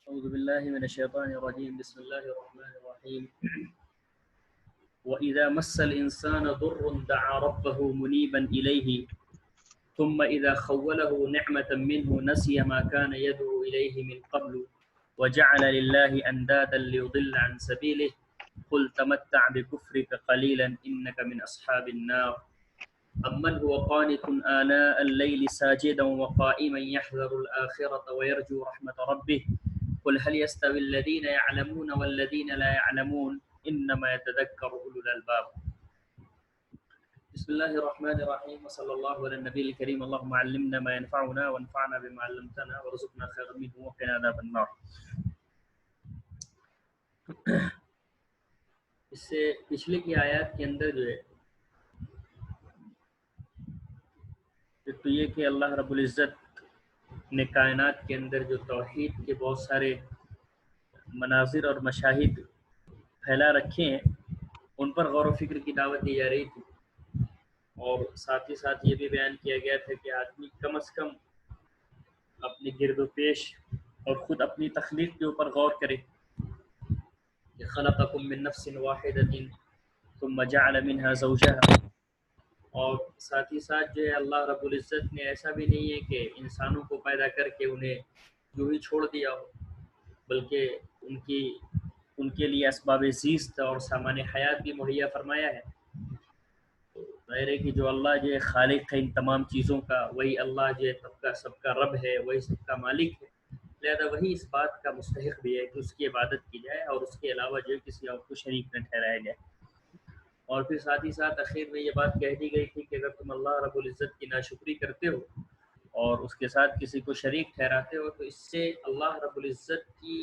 أعوذ بالله من الشيطان الرجيم بسم الله الرحمن الرحيم وإذا مس الإنسان ضر دعا ربه منيبا إليه ثم إذا خوله نعمة منه نسي ما كان يدعو إليه من قبل وجعل لله أندادا ليضل عن سبيله قل تمتع بكفرك قليلا إنك من أصحاب النار أمن هو قانت آناء الليل ساجدا وقائما يحذر الآخرة ويرجو رحمة ربه قل هل يستوي الذين يعلمون والذين لا يعلمون إنما يتذكر أولو الألباب بسم الله الرحمن الرحيم وصلى الله على النبي الكريم اللهم علمنا ما ينفعنا وانفعنا بما علمتنا وارزقنا خيرا منه وقنا عذاب النار. اس سے پچھلے کی آیات کے اندر جو ہے تو یہ کہ اللہ رب العزت نے کائنات کے اندر جو توحید کے بہت سارے مناظر اور مشاہد پھیلا رکھے ہیں ان پر غور و فکر کی دعوت دی جا رہی تھی، اور ساتھ ہی ساتھ یہ بھی بیان کیا گیا تھا کہ آدمی کم از کم اپنے گرد و پیش اور خود اپنی تخلیق کے اوپر غور کرے کہ خلقکم من نفس واحدۃ ثم جعل منها زوجها، اور ساتھ ہی ساتھ جو ہے اللہ رب العزت نے ایسا بھی نہیں ہے کہ انسانوں کو پیدا کر کے انہیں جو ہی چھوڑ دیا ہو، بلکہ ان کے لیے اسباب زیست اور سامان حیات بھی مہیا فرمایا ہے. ظاہر ہے کہ جو اللہ جو ہے خالق ہے ان تمام چیزوں کا، وہی اللہ جو ہے سب کا رب ہے، وہی سب کا مالک ہے، لہذا وہی اس بات کا مستحق بھی ہے کہ اس کی عبادت کی جائے اور اس کے علاوہ جو ہے کسی اور کو شریک نہ ٹھہرایا جائے. اور پھر ساتھ ہی ساتھ اخیر میں یہ بات کہہ دی گئی تھی کہ اگر تم اللہ رب العزت کی ناشکری کرتے ہو اور اس کے ساتھ کسی کو شریک ٹھہراتے ہو تو اس سے اللہ رب العزت کی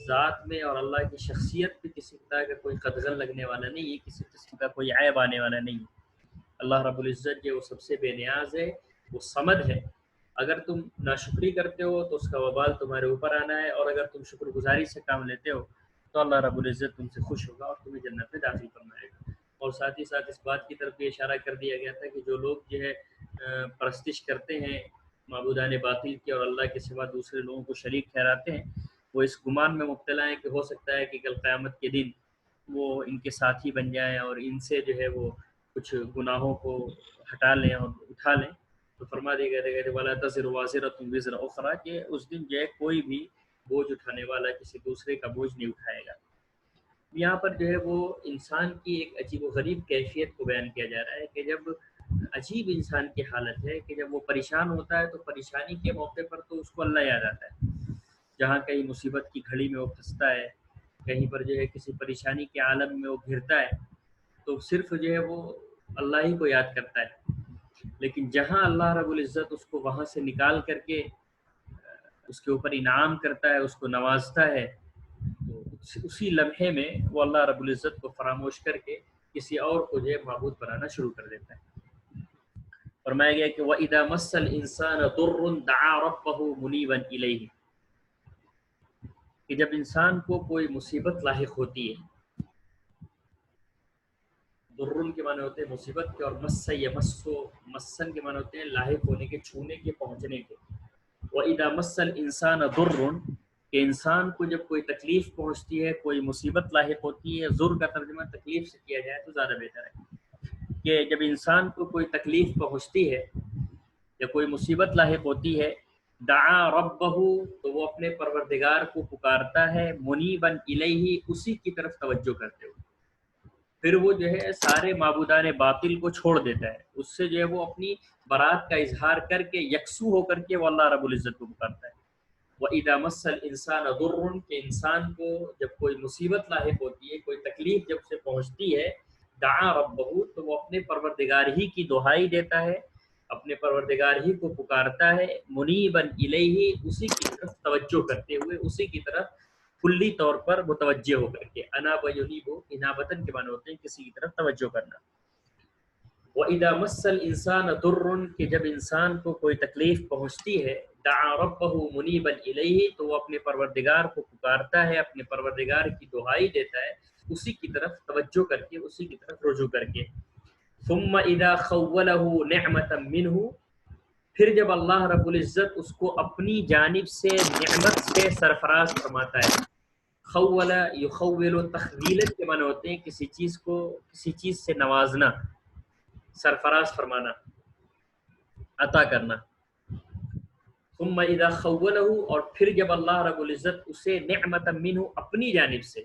ذات میں اور اللہ کی شخصیت پہ کسی طرح کا کوئی قدغن لگنے والا نہیں ہے، کسی قسم کا کوئی عیب آنے والا نہیں ہے. اللہ رب العزت جو وہ سب سے بے نیاز ہے، وہ صمد ہے. اگر تم ناشکری کرتے ہو تو اس کا وبال تمہارے اوپر آنا ہے، اور اگر تم شکر گزاری سے کام لیتے ہو تو اللہ رب العزت تم سے خوش ہوگا اور تمہیں جنت میں داخل فرمائے گا. اور ساتھ ہی ساتھ اس بات کی طرف بھی اشارہ کر دیا گیا تھا کہ جو لوگ جو ہے پرستش کرتے ہیں معبودان باطل کی اور اللہ کے سوا دوسرے لوگوں کو شریک ٹھہراتے ہیں، وہ اس گمان میں مبتلا ہیں کہ ہو سکتا ہے کہ کل قیامت کے دن وہ ان کے ساتھی بن جائیں اور ان سے جو ہے وہ کچھ گناہوں کو ہٹا لیں اور اٹھا لیں. تو فرما دیا گیا تھا وَلَا تَزِرُ وَازِرَةٌ وِزْرَ أُخْرَىٰ، کہ اس دن جو ہے کوئی بھی بوجھ اٹھانے والا کسی دوسرے کا بوجھ نہیں اٹھائے گا. یہاں پر جو ہے وہ انسان کی ایک عجیب و غریب کیفیت کو بیان کیا جا رہا ہے کہ جب عجیب انسان کی حالت ہے کہ جب وہ پریشان ہوتا ہے تو پریشانی کے موقع پر تو اس کو اللہ یاد آتا ہے. جہاں کہیں مصیبت کی گھڑی میں وہ پھنستا ہے، کہیں پر جو ہے کسی پریشانی کے عالم میں وہ گھرتا ہے تو صرف جو ہے وہ اللہ ہی کو یاد کرتا ہے. لیکن جہاں اللہ رب العزت اس کو وہاں سے نکال کر کے اس کے اوپر انعام کرتا ہے، اس کو نوازتا ہے، تو اسی لمحے میں وہ اللہ رب العزت کو فراموش کر کے کسی اور کو جو ہے معبود بنانا شروع کر دیتا ہے. فرمایا گیا کہ وَإِذَا مَسَّ الْإِنسَانَ ضُرٌّ دَعَا رَبَّهُ مُنِيبًا إِلَيْهِ، کہ جب انسان کو کوئی مصیبت لاحق ہوتی ہے، ضرن کے معنی ہوتے ہیں مصیبت کے، اور مس یمسو مسن کے معنی ہوتے ہیں لاحق ہونے کے، چھونے کے، پہنچنے کے. وَإِذَا مَسَّ الْإِنسَانَ ضُرٌّ، کہ انسان کو جب کوئی تکلیف پہنچتی ہے، کوئی مصیبت لاحق ہوتی ہے، ضر کا ترجمہ تکلیف سے کیا جائے تو زیادہ بہتر ہے کہ جب انسان کو کوئی تکلیف پہنچتی ہے یا کوئی مصیبت لاحق ہوتی ہے، دعا ربہ، تو وہ اپنے پروردگار کو پکارتا ہے، منیباً الیہ، اسی کی طرف توجہ کرتے ہوئے. پھر وہ جو ہے سارے معبودان باطل کو چھوڑ دیتا ہے، اس سے جو ہے وہ اپنی برات کا اظہار کر کے یکسو ہو کر کے وہ اللہ رب العزت کو پکارتا ہے. وَإِذَا مَسَّ الْإِنسَانَ ضُرٌّ، کہ انسان کو جب کوئی مصیبت لاحق ہوتی ہے، کوئی تکلیف جب سے پہنچتی ہے، دعا ربہ، تو وہ اپنے پروردگار ہی کی دعائی دیتا ہے، اپنے پروردگار ہی کو پکارتا ہے، منیباً الیہ، اسی کی طرف توجہ کرتے ہوئے، اسی کی طرف کلی طور پر متوجہ ہو کر کے. اناب یونیب، انابتن کے معنی ہوتے ہیں کسی کی طرف توجہ کرنا. وَإِذَا مَسَّ الْإِنسَانَ ضُرٌّ، کہ جب انسان کو کوئی تکلیف پہنچتی ہے، دعا ربہ منیباً الیہ، تو وہ اپنے پروردگار کو پکارتا ہے، اپنے پروردگار کی دعائی دیتا ہے، اسی کی طرف توجہ کر کے، اسی کی طرف رجوع کر کے. ثم اذا خولہ نعمۃ منہ، پھر جب اللہ رب العزت اس کو اپنی جانب سے نعمت سے سرفراز فرماتا ہے. خول یخول تخویلت کے معنی ہوتے ہیں کسی چیز کو کسی چیز سے نوازنا، سرفراز فرمانا، عطا کرنا. ثم اذا خولہ، اور پھر جب اللہ رب العزت اسے نعمت منہ اپنی جانب سے،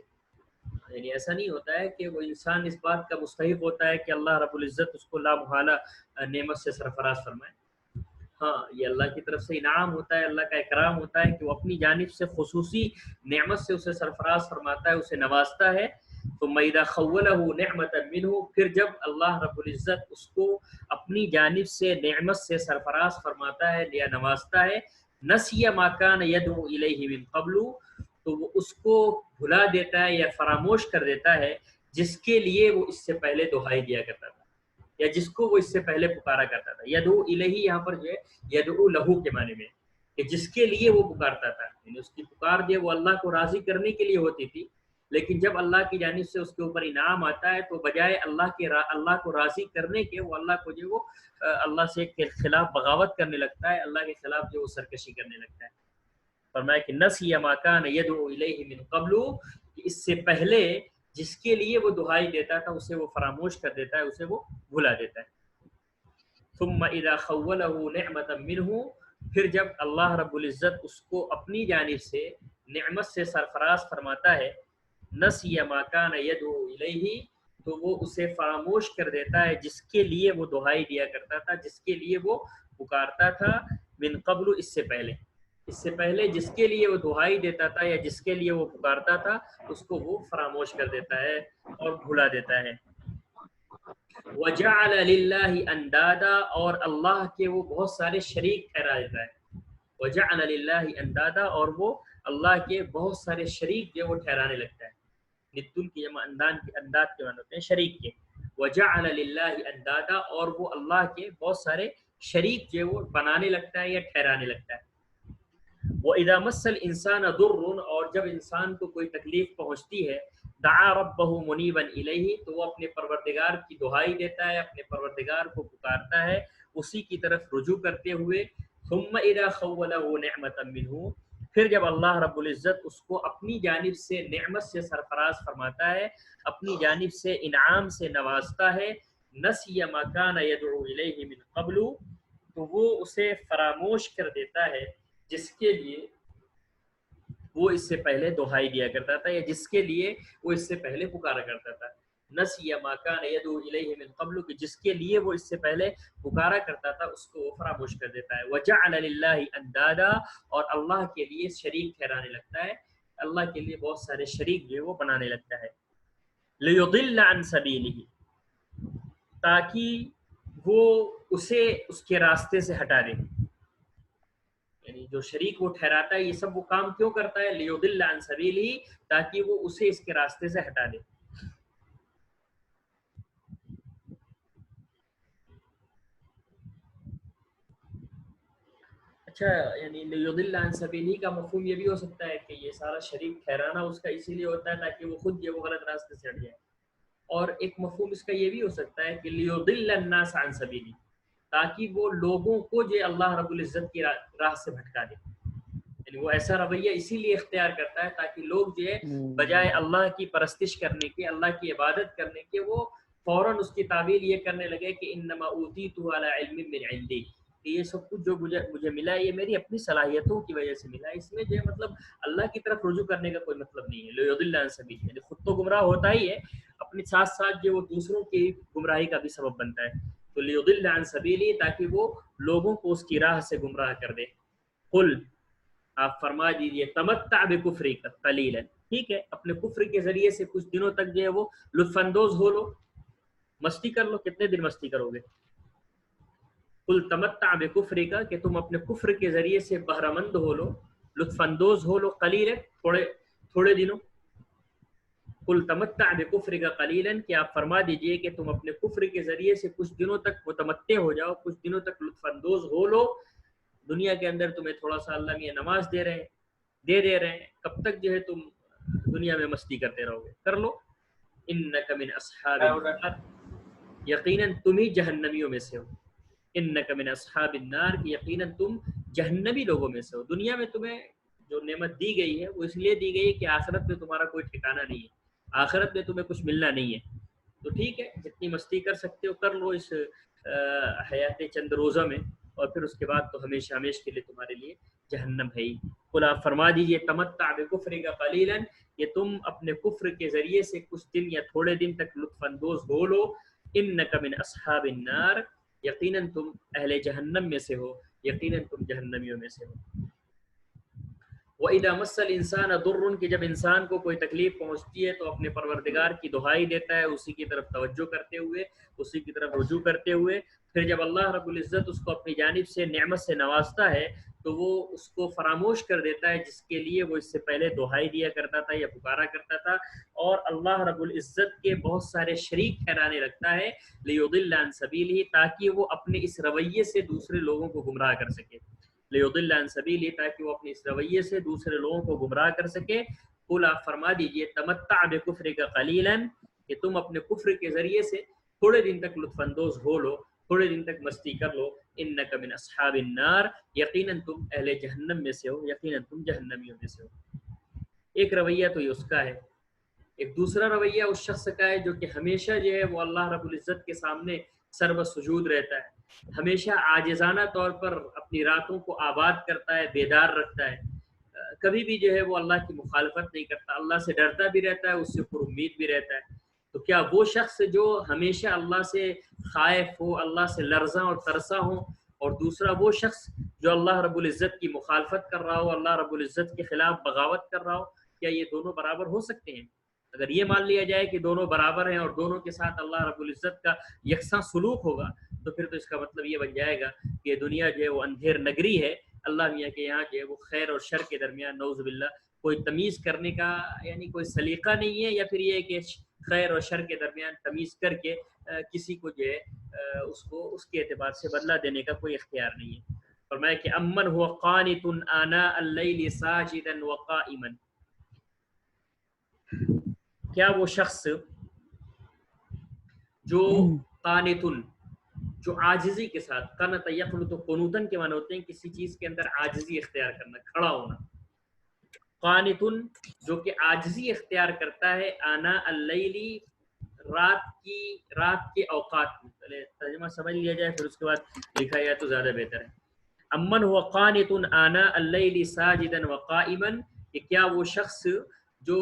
یعنی ایسا نہیں ہوتا ہے کہ وہ انسان اس بات کا مستحق ہوتا ہے کہ اللہ رب العزت اس کو لا محالہ نعمت سے سرفراز فرمائے. ہاں یہ اللہ کی طرف سے انعام ہوتا ہے، اللہ کا اکرام ہوتا ہے کہ وہ اپنی جانب سے خصوصی نعمت سے اسے سرفراز فرماتا ہے، اسے نوازتا ہے. ثم اذا خولہ نعمت منہ، پھر جب اللہ رب العزت اس کو اپنی جانب سے نعمت سے سرفراز فرماتا ہے یا نوازتا ہے، نسی ما کان یدعو الیہ من قبل، تو وہ اس کو بھلا دیتا ہے یا فراموش کر دیتا ہے جس کے لیے وہ اس سے پہلے دہائی دیا کرتا تھا یا جس کو وہ اس سے پہلے پکارا کرتا تھا. یدعو الیہ یہاں پر جو ہے یدعو لہو کے معنی میں کہ جس کے لیے وہ پکارتا تھا، یعنی اس کی پکار جو وہ اللہ کو راضی کرنے کے لیے ہوتی تھی، لیکن جب اللہ کی جانب سے اس کے اوپر انعام آتا ہے تو بجائے اللہ کو راضی کرنے کے وہ اللہ کو جو وہ اللہ سے کے خلاف بغاوت کرنے لگتا ہے، اللہ کے خلاف جو وہ سرکشی کرنے لگتا ہے. فرمایا کہ نسی ما کان یدعو الیہ من قبل، اس سے پہلے جس کے لیے وہ دہائی دیتا تھا اسے وہ فراموش کر دیتا ہے، اسے وہ بھلا دیتا ہے. ثم اذا خولہ نعمت منہ، پھر جب اللہ رب العزت اس کو اپنی جانب سے نعمت سے سرفراز فرماتا ہے، نسی ما کان یدعو الیہ، تو وہ اسے فراموش کر دیتا ہے جس کے لیے وہ دہائی دیا کرتا تھا، جس کے لیے وہ پکارتا تھا. من قبل، اس سے پہلے جس کے لیے وہ دہائی دیتا تھا یا جس کے لیے وہ پکارتا تھا اس کو وہ فراموش کر دیتا ہے اور بھلا دیتا ہے. وجعل للہ اندادا، اور اللہ کے وہ بہت سارے شریک ٹھہرا دیتا ہے. وجعل للہ اندادا، اور وہ اللہ کے بہت سارے شریک جو وہ ٹھہرانے لگتا ہے. نتن کی جمع انداد کے معنی ہوتے ہیں شریک کے. وجعل للہ اندادا، اور وہ اللہ کے بہت سارے شریک جو وہ بنانے لگتا ہے یا ٹھہرانے لگتا ہے. وَإِذَا مَسَّ الْإِنسَانَ ضُرٌّ، اور جب انسان کو کوئی تکلیف پہنچتی ہے، دعا ربہ منیبا الیہ، تو وہ اپنے پروردگار کی دہائی دیتا ہے، اپنے پروردگار کو پکارتا ہے اسی کی طرف رجوع کرتے ہوئے. ثم اذا خولہ نعمتا منہ، پھر جب اللہ رب العزت اس کو اپنی جانب سے نعمت سے سرفراز فرماتا ہے، اپنی جانب سے انعام سے نوازتا ہے، نسی ما کان یدعو الیہ من قبل، تو وہ اسے فراموش کر دیتا ہے جس کے لیے وہ اس سے پہلے دہائی دیا کرتا تھا یا جس کے لیے وہ اس سے پہلے پکارا کرتا تھا. نسی ما کان یدعو الیہ من قبل، کہ جس کے لیے وہ اس سے پہلے پکارا کرتا تھا اس کو وہ فراموش کر دیتا ہے. وجعل للہ اندادا، اور اللہ کے لیے شریک ٹھہرانے لگتا ہے، اللہ کے لیے بہت سارے شریک جو وہ بنانے لگتا ہے. لیضل عن سبیلہ، تاکہ وہ اسے اس کے راستے سے ہٹا دے. یعنی جو شریک وہ ٹھہراتا ہے یہ سب وہ کام کیوں کرتا ہے؟ لیضل عن سبیلہ، تاکہ وہ اسے اس کے راستے سے ہٹا دے. اچھا، یعنی لیضل عن سبیلہ کا مفہوم یہ بھی ہو سکتا ہے کہ یہ سارا شریک ٹھہرانا اس کا اسی لیے ہوتا ہے تاکہ وہ خود یہ وہ غلط راستے سے ہٹ جائے. اور ایک مفہوم اس کا یہ بھی ہو سکتا ہے کہ لیضل الناس عن سبیلہ، تاکہ وہ لوگوں کو جو اللہ رب العزت کی راہ سے بھٹکا دے. یعنی وہ ایسا رویہ اسی لیے اختیار کرتا ہے تاکہ لوگ جو ہے بجائے اللہ کی پرستش کرنے کے، اللہ کی عبادت کرنے کے، وہ فوراً اس کی تعبیر یہ کرنے لگے کہ انما اوتیت علی علم من عندی، کہ یہ سب کچھ جو مجھے ملا یہ میری اپنی صلاحیتوں کی وجہ سے ملا. اس میں جو ہے مطلب اللہ کی طرف رجوع کرنے کا کوئی مطلب نہیں ہے. لیضل عن سبیلہ، یعنی خود تو گمراہ ہوتا ہی ہے، اپنے ساتھ ساتھ جو وہ دوسروں کی گمراہی کا بھی سبب بنتا ہے. تو لیضل عن سبیلہ، تاکہ وہ لوگوں کو اس کی راہ سے گمراہ کر دے. قل، آپ فرما دیجئے، تمتع بکفرک قلیلا، ٹھیک ہے، اپنے کفر کے ذریعے سے کچھ دنوں تک جو ہے وہ لطف اندوز ہو لو، مستی کر لو. کتنے دن مستی کرو گے؟ قل تمتع بکفرک، کہ تم اپنے کفر کے ذریعے سے بہرہ مند ہو لو، لطف اندوز ہو لو، قلیلا، تھوڑے دنوں. قل تمتع بکفرک قلیلا، کہ آپ فرما دیجئے کہ تم اپنے کفر کے ذریعے سے کچھ دنوں تک متمتع ہو جاؤ، کچھ دنوں تک لطف اندوز ہو لو. دنیا کے اندر تمہیں تھوڑا سا اللہ میں نماز دے رہے ہیں، کب تک جو ہے تم دنیا میں مستی کرتے رہو گے؟ کر لو. انک من اصحاب النار، یقیناً تم ہی جہنمیوں میں سے ہو. انک من اصحاب النار کہ یقیناً تم جہنمی لوگوں میں سے ہو. دنیا میں تمہیں جو نعمت دی گئی ہے وہ اس لیے دی گئی ہے کہ آخرت میں تمہارا کوئی ٹھکانہ نہیں ہے, آخرت میں تمہیں کچھ ملنا نہیں ہے. تو ٹھیک ہے, جتنی مستی کر سکتے ہو کر لو اس حیات چند روزہ میں, اور پھر اس کے بعد تو ہمیشہ ہمیشہ کے لیے تمہارے لیے جہنم ہے ہی. قل آپ فرما دیجئے تمتع بکفرک قلیلا, کہ تم اپنے کفر کے ذریعے سے کچھ دن یا تھوڑے دن تک لطف اندوز ہو لو. انک من اصحاب النار, یقیناً تم اہل جہنم میں سے ہو, یقیناً تم جہنمیوں میں سے ہو. وَإِذَا مَسَّ الْإِنسَانَ ضُرٌّ, کہ جب انسان کو کوئی تکلیف پہنچتی ہے تو اپنے پروردگار کی دعائی دیتا ہے, اسی کی طرف توجہ کرتے ہوئے, اسی کی طرف رجوع کرتے ہوئے. پھر جب اللہ رب العزت اس کو اپنی جانب سے نعمت سے نوازتا ہے تو وہ اس کو فراموش کر دیتا ہے جس کے لیے وہ اس سے پہلے دعائی دیا کرتا تھا یا پکارا کرتا تھا, اور اللہ رب العزت کے بہت سارے شریک ٹھہرانے لگتا ہے. لِيُضِلَّ عَن سَبِيلِهِ, تاکہ وہ اپنے اس رویے سے دوسرے لوگوں کو گمراہ کر سکے. لِيُضِلَّ عَن سَبِيلِهِ, تاکہ وہ اپنے اس رویے سے دوسرے لوگوں کو گمراہ کر سکے. قل آپ فرما دیجئے تمتع بکفرک قلیلا, کہ تم اپنے کفر کے ذریعے سے تھوڑے دن تک لطف اندوز ہو لو, تھوڑے دن تک مستی کر لو. انک من اصحاب النار, یقیناً تم اہل جہنم میں سے ہو, یقیناً تم جہنمیوں میں سے ہو. ایک رویہ تو یہ اس کا ہے. ایک دوسرا رویہ اس شخص کا ہے جو کہ ہمیشہ جو ہے وہ اللہ رب العزت کے سامنے سر سجود رہتا ہے, ہمیشہ عاجزانہ طور پر اپنی راتوں کو آباد کرتا ہے, بیدار رکھتا ہے, کبھی بھی جو ہے وہ اللہ کی مخالفت نہیں کرتا, اللہ سے ڈرتا بھی رہتا ہے, اس سے پر امید بھی رہتا ہے. تو کیا وہ شخص جو ہمیشہ اللہ سے خائف ہو, اللہ سے لرزاں اور ترسا ہو, اور دوسرا وہ شخص جو اللہ رب العزت کی مخالفت کر رہا ہو, اللہ رب العزت کے خلاف بغاوت کر رہا ہو, کیا یہ دونوں برابر ہو سکتے ہیں؟ اگر یہ مان لیا جائے کہ دونوں برابر ہیں اور دونوں کے ساتھ اللہ رب العزت کا یکساں سلوک ہوگا, تو پھر تو اس کا مطلب یہ بن جائے گا کہ دنیا جو ہے وہ اندھیر نگری ہے. اللہ میاں کے یہاں جو ہے وہ خیر اور شر کے درمیان نعوذ باللہ کوئی تمیز کرنے کا یعنی کوئی سلیقہ نہیں ہے, یا پھر یہ کہ خیر اور شر کے درمیان تمیز کر کے کسی کو جو ہے اس کو اس کے اعتبار سے بدلہ دینے کا کوئی اختیار نہیں ہے. فرمایا کہ امن هو قانت آناء اللیل ساجدا وقائما, کیا وہ شخص جو قانتن, جو عاجزی کے ساتھ, قنت یقنت قنوتن کے معنی ہوتے ہیں کسی چیز کے اندر عاجزی اختیار کرنا, کھڑا ہونا. قانتن جو کہ عاجزی اختیار کرتا ہے, آناء اللیل, رات کے اوقات میں. پہلے ترجمہ سمجھ لیا جائے پھر اس کے بعد لکھا جائے تو زیادہ بہتر ہے. امن هو قانت آناء اللیل ساجدا وقائما, کہ کیا وہ شخص جو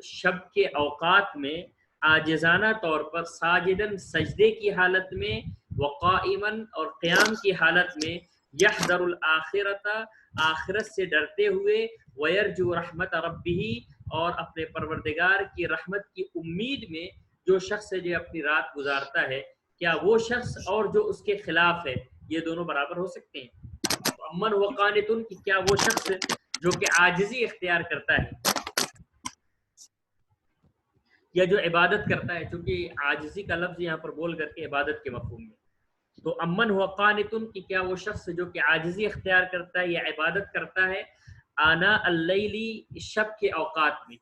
شب کے اوقات میں عاجزانہ طور پر ساجدن سجدے کی حالت میں, وقائما اور قیام کی حالت میں, یحذر الآخرۃ آخرت سے ڈرتے ہوئے, ویرجو رحمت ربہ اور اپنے پروردگار کی رحمت کی امید میں جو شخص جو اپنی رات گزارتا ہے, کیا وہ شخص اور جو اس کے خلاف ہے یہ دونوں برابر ہو سکتے ہیں؟ امن و قانتن, کہ کیا وہ شخص جو کہ عاجزی اختیار کرتا ہے یا جو عبادت کرتا ہے, چونکہ عاجزی کا لفظ یہاں پر بول کر کے عبادت کے مفہوم میں, تو امن و قانتن کہ کیا وہ شخص جو کہ عاجزی اختیار کرتا ہے یا عبادت کرتا ہے, آناء اللیل, شب کے اوقات میں.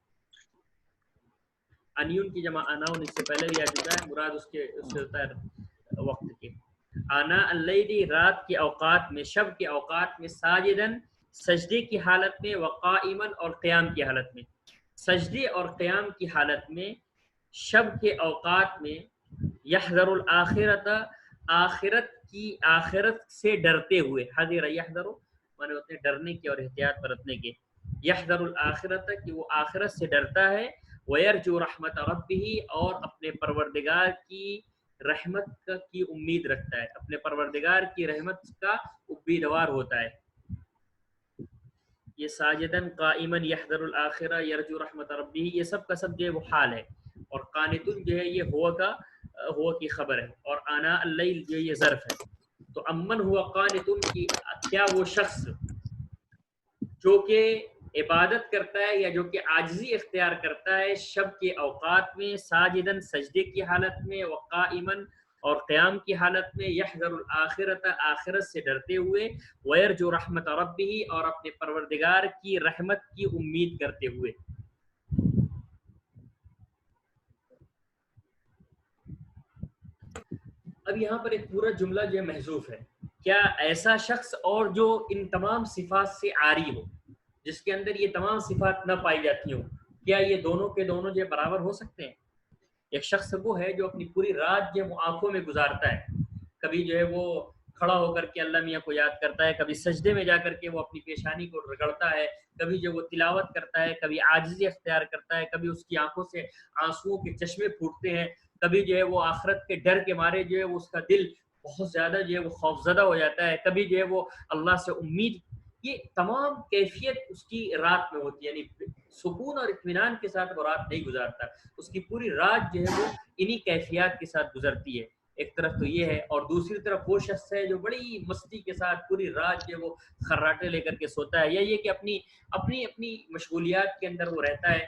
انیون کی جمع اناون اس سے پہلے بھی آ چکا ہے, مراد اس سے ہوتا ہے وقت کے. آناء اللیل, رات کے اوقات میں, شب کے اوقات میں, ساجدن سجدے کی حالت میں, وقائما اور قیام کی حالت میں. سجدے اور قیام کی حالت میں, شب کے اوقات میں, یحذر الآخرۃ, آخرت سے ڈرتے ہوئے. حذر یحذر مانے ہوتے ہیں ڈرنے کے اور احتیاط برتنے کے. یحذر الآخرۃ کہ وہ آخرت سے ڈرتا ہے, ویرجو رحمت ربہ اور اپنے پروردگار کی رحمت کی امید رکھتا ہے, اپنے پروردگار کی رحمت کا امیدوار ہوتا ہے. یہ ساجدن, قائمن, یحذر الآخرہ, یرجو رحمت ربہ, یہ سب کا سب جو ہے وہ حال ہے. اور قانتن جو ہے یہ ہوا کی خبر ہے, اور آناء اللیل جو یہ ظرف ہے. تو امن ہوا قانتن کی کیا وہ شخص جو کہ عبادت کرتا ہے یا جو کہ عاجزی اختیار کرتا ہے شب کے اوقات میں, ساجدن سجدے کی حالت میں, وقائمن اور قیام کی حالت میں, یحذر الآخرۃ آخرت سے ڈرتے ہوئے, ویرجو رحمت ربہ اور اپنے پروردگار کی رحمت کی امید کرتے ہوئے. اب یہاں پر ایک پورا جملہ جو ہے محذوف ہے, کیا ایسا شخص اور جو ان تمام صفات سے عاری ہو، جس کے اندر یہ تمام صفات نہ پائی جاتی ہوں، کیا یہ دونوں کے دونوں جو برابر ہو سکتے ہیں؟ ایک شخص وہ ہے جو اپنی پوری رات جو آنکھوں میں گزارتا ہے، کبھی جو ہے وہ کھڑا ہو کر کے اللہ میاں کو یاد کرتا ہے، کبھی سجدے میں جا کر کے وہ اپنی پیشانی کو رگڑتا ہے، کبھی جو وہ تلاوت کرتا ہے، کبھی عاجزی اختیار کرتا ہے، کبھی اس کی آنکھوں سے آنسوؤں کے چشمے پھوٹتے ہیں، کبھی جو ہے وہ آخرت کے ڈر کے مارے جو ہے وہ اس کا دل بہت زیادہ جو ہے وہ خوفزدہ ہو جاتا ہے، کبھی جو ہے وہ اللہ سے امید، یہ تمام کیفیت اس کی رات میں ہوتی ہے، یعنی سکون اور اطمینان کے ساتھ وہ رات نہیں گزارتا، اس کی پوری رات جو ہے وہ انہی کیفیات کے ساتھ گزرتی ہے۔ ایک طرف تو یہ ہے، اور دوسری طرف وہ شخص ہے جو بڑی مستی کے ساتھ پوری رات جو وہ خراٹے لے کر کے سوتا ہے، یا یہ کہ اپنی اپنی اپنی مشغولیات کے اندر وہ رہتا ہے،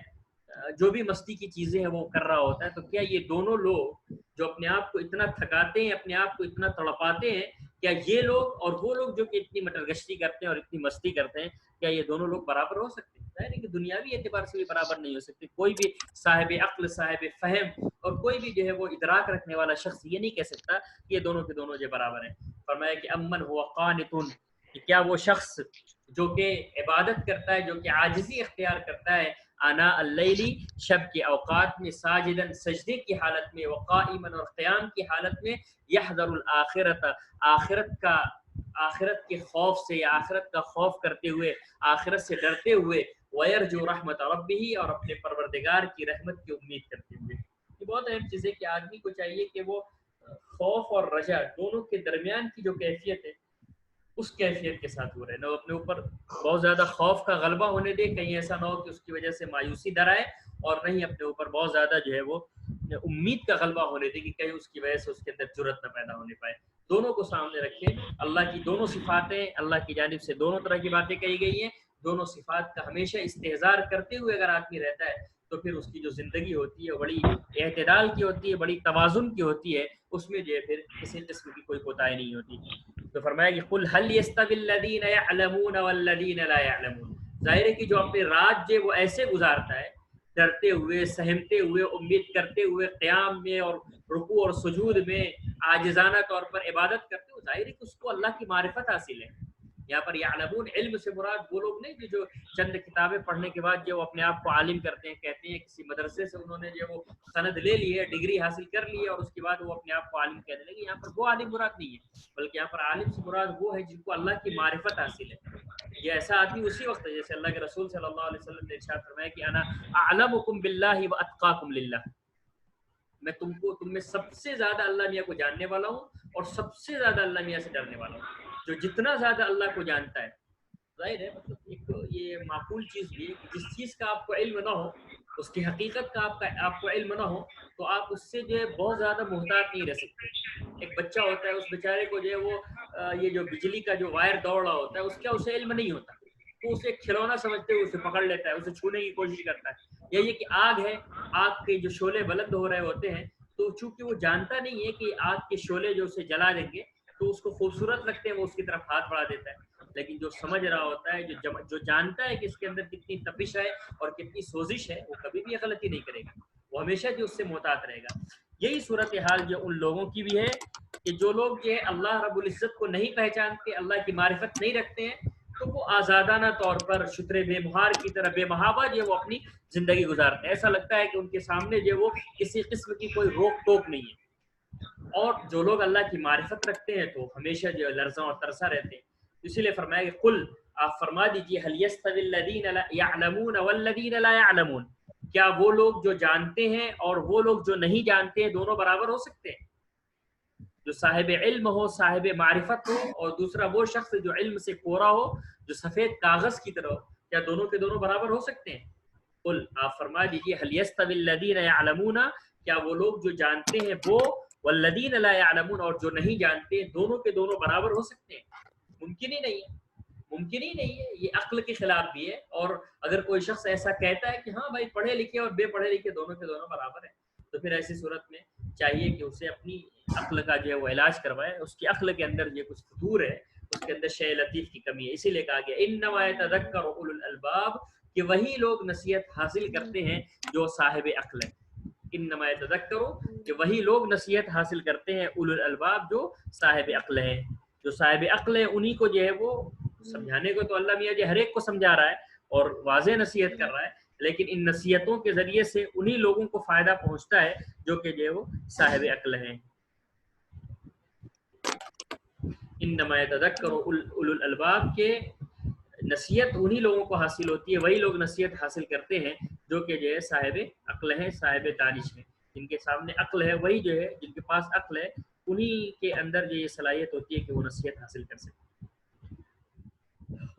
جو بھی مستی کی چیزیں ہیں وہ کر رہا ہوتا ہے۔ تو کیا یہ دونوں لوگ جو اپنے آپ کو اتنا تھکاتے ہیں، اپنے آپ کو اتنا تڑپاتے ہیں، کیا یہ لوگ اور وہ لوگ جو کہ اتنی مٹر گشتی کرتے ہیں اور اتنی مستی کرتے ہیں، کیا یہ دونوں لوگ برابر ہو سکتے ہیں؟ ظاہر ہے کہ دنیاوی اعتبار سے بھی برابر نہیں ہو سکتے۔ کوئی بھی صاحب عقل، صاحب فہم اور کوئی بھی جو ہے وہ ادراک رکھنے والا شخص یہ نہیں کہہ سکتا کہ یہ دونوں کے دونوں جو برابر ہیں۔ فرمایا کہ امن ہوا قانتون، کہ کیا وہ شخص جو کہ عبادت کرتا ہے، جو کہ عاجزی اختیار کرتا ہے آنا اللیلی، شب کے اوقات میں، ساجدن سجدے کی حالت میں، وقائما اور قیام کی حالت میں، یحذر الآخرت، آخرت کے خوف سے یا آخرت کا خوف کرتے ہوئے، آخرت سے ڈرتے ہوئے، ویرجو رحمت ربہ، اور اپنے پروردگار کی رحمت کی امید کرتے ہوئے۔ یہ بہت اہم چیز ہے کہ آدمی کو چاہیے کہ وہ خوف اور رجا دونوں کے درمیان کی جو کیفیت ہے اس کیفیت کے ساتھ وہ رہے، نہ اپنے اوپر بہت زیادہ خوف کا غلبہ ہونے دے، کہیں ایسا نہ ہو کہ اس کی وجہ سے مایوسی ڈرائے، اور نہیں اپنے اوپر بہت زیادہ جو ہے وہ امید کا غلبہ ہونے دے کہ کہیں اس کی وجہ سے اس کے اندر جرأت نہ پیدا ہونے پائے۔ دونوں کو سامنے رکھیں، اللہ کی دونوں صفاتیں، اللہ کی جانب سے دونوں طرح کی باتیں کہی گئی ہیں، دونوں صفات کا ہمیشہ استحضار کرتے ہوئے اگر آدمی رہتا ہے تو پھر اس کی جو زندگی ہوتی ہے بڑی اعتدال کی ہوتی ہے، بڑی توازن کی ہوتی ہے، اس میں جو ہے پھر کسی قسم کی کوئی کوتاہی نہیں ہوتی۔ تو فرمایا کہ قل هل يستوي الذين يعلمون والذين لا يعلمون، ظاہر ہے کہ جو اپنی رات جو وہ ایسے گزارتا ہے، ڈرتے ہوئے، سہمتے ہوئے، امید کرتے ہوئے، قیام میں اور رکوع اور سجود میں عاجزانہ طور پر عبادت کرتے ہوئے، ظاہر ہے کہ اس کو اللہ کی معرفت حاصل ہے۔ یہاں پر یعلمون علم سے مراد وہ لوگ نہیں کہ جو چند کتابیں پڑھنے کے بعد جو اپنے آپ کو عالم کرتے ہیں، کہتے ہیں کسی مدرسے سے انہوں نے جو وہ سند لے لی ہے، ڈگری حاصل کر لی ہے، اور اس کے بعد وہ اپنے آپ کو عالم کہنے لگے، یہاں پر وہ عالم مراد نہیں ہے، بلکہ یہاں پر عالم سے مراد وہ ہے جن کو اللہ کی معرفت حاصل ہے۔ یہ ایسا آدمی اسی وقت ہے جیسے اللہ کے رسول صلی اللہ علیہ وسلم نے ارشاد فرمایا کہ انا اعلمکم باللہ واتقاکم للہ، میں تم میں سب سے زیادہ اللہ میاں کو جاننے والا ہوں اور سب سے زیادہ اللہ میاں سے ڈرنے والا ہوں۔ جو جتنا زیادہ اللہ کو جانتا ہے، ظاہر ہے مطلب ایک یہ معقول چیز بھی ہے کہ جس چیز کا آپ کو علم نہ ہو، اس کی حقیقت کا آپ کو علم نہ ہو، تو آپ اس سے جو ہے بہت زیادہ محتاط نہیں رہ سکتے۔ ایک بچہ ہوتا ہے، اس بیچارے کو جو ہے وہ یہ جو بجلی کا جو وائر دوڑ رہا ہوتا ہے، اس کا اسے علم نہیں ہوتا، تو اسے کھلونا سمجھتے ہوئے اسے پکڑ لیتا ہے، اسے چھونے کی کوشش کرتا ہے۔ یا یہ کہ آگ ہے، آگ کے جو شعلے بلند ہو رہے ہوتے ہیں، تو چونکہ وہ جانتا نہیں ہے کہ آگ کے شعلے جو اسے جلا دیں گے تو اس کو خوبصورت لگتے ہیں، وہ اس کی طرف ہاتھ بڑھا دیتا ہے۔ لیکن جو سمجھ رہا ہوتا ہے، جو جانتا ہے کہ اس کے اندر کتنی تپش ہے اور کتنی سوزش ہے، وہ کبھی بھی یہ غلطی نہیں کرے گا، وہ ہمیشہ جو اس سے محتاط رہے گا۔ یہی صورتحال جو ان لوگوں کی بھی ہے کہ جو لوگ جو ہے اللہ رب العزت کو نہیں پہچانتے، اللہ کی معرفت نہیں رکھتے ہیں، تو وہ آزادانہ طور پر شتر بے مہار کی طرح بے محابہ جو وہ اپنی زندگی گزارتے ہیں۔ ایسا لگتا ہے کہ ان کے سامنے جو وہ کسی قسم کی کوئی روک ٹوک نہیں ہے۔ اور جو لوگ اللہ کی معرفت رکھتے ہیں تو ہمیشہ جو لرزاں اور ترسا رہتے ہیں۔ اسی لیے فرمایا کہ قل، آپ فرما دیجئے، هل يستوي الذين يعلمون والذين لا يعلمون، کیا وہ لوگ جو جانتے ہیں اور وہ لوگ جو نہیں جانتے ہیں دونوں برابر ہو سکتے ہیں؟ جو صاحب علم ہو، صاحب معرفت ہو، اور دوسرا وہ شخص جو علم سے کورا ہو، جو سفید کاغذ کی طرح ہو، کیا دونوں کے دونوں برابر ہو سکتے ہیں؟ قل، آپ فرما دیجئے، هل يستوي الذين يعلمون، کیا وہ لوگ جو جانتے ہیں وہ، والذین لا يعلمون، اور جو نہیں جانتے، دونوں کے دونوں برابر ہو سکتے ہیں؟ ممکن ہی نہیں ہے، ممکن ہی نہیں ہے، یہ عقل کے خلاف بھی ہے۔ اور اگر کوئی شخص ایسا کہتا ہے کہ ہاں بھائی پڑھے لکھے اور بے پڑھے لکھے دونوں کے دونوں برابر ہیں، تو پھر ایسی صورت میں چاہیے کہ اسے اپنی عقل کا جو ہے وہ علاج کروائے۔ اس کی عقل کے اندر جو کچھ فتور ہے، اس کے اندر شیء لطیف کی کمی ہے۔ اسی لیے کہا گیا انما یتذکر اولو الالباب، کہ وہی لوگ نصیحت حاصل کرتے ہیں جو صاحب عقل ہیں۔ انما یتذکر، کہ وہی لوگ نصیحت حاصل کرتے ہیں اولو الالباب، جو صاحب عقل ہیں۔ جو صاحب عقل ہے انہی کو جو ہے وہ سمجھانے کو تو اللہ میاں جی ہر ایک کو سمجھا رہا ہے اور واضح نصیحت کر رہا ہے، لیکن ان نصیحتوں کے ذریعے سے انہی لوگوں کو فائدہ پہنچتا ہے جو کہ جو ہے وہ صاحب عقل ہیں۔ انما یتذکر اولو الالباب کے نصیحت انہی لوگوں کو حاصل ہوتی ہے، وہی لوگ نصیحت حاصل کرتے ہیں جو کہ جو ہے صاحب عقل ہیں، صاحب دانش ہیں، جن کے سامنے عقل ہے وہی جو ہے، جن کے پاس عقل ہے انہی کے اندر جو یہ صلاحیت ہوتی ہے کہ وہ نصیحت حاصل کر سکتے۔